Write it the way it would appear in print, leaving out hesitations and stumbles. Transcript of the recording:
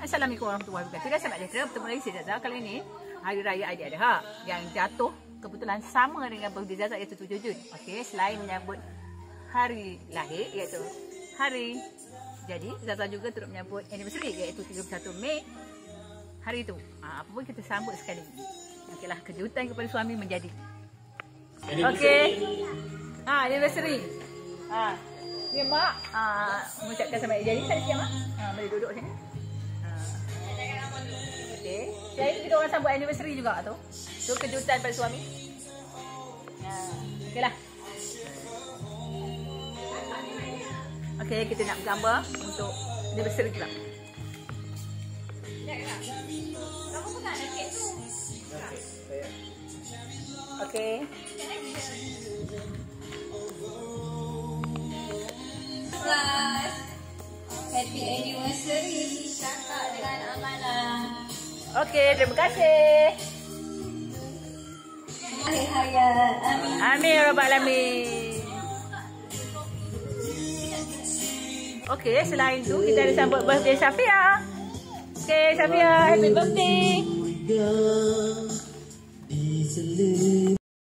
Assalamualaikum warahmatullahi wabarakatuh. Selamat sejahtera. Bertemu lagi saya Zaza. Kali ini Hari Raya Aidiladha yang jatuh kebetulan sama dengan birthday Zaza iaitu 7 Jun. Okey, selain menyambut hari lahir iaitu hari jadi, Zaza juga turut menyambut anniversary iaitu 31 Mei. Hari itu, apa pun kita sambut sekali. Okeylah, kejutan kepada suami menjadi. Okey. Anniversary. Ni mak mengucapkan selamat jadi tadi siang mak. Mari duduk sini. Okey. Selain itu kita orang sambut anniversary juga tu. Tu kejutan pada suami. Okeylah. Okey, kita nak bergambar untuk anniversary juga. Kamu pegang nak kek tu. Okey. Happy anniversary kakak dengan Amanah. Okey, terima kasih. Hari Raya. Amin. Amin ya rabbal alamin. Okey, selain tu kita ada sambut birthday Safia. Okey, Safia, happy birthday.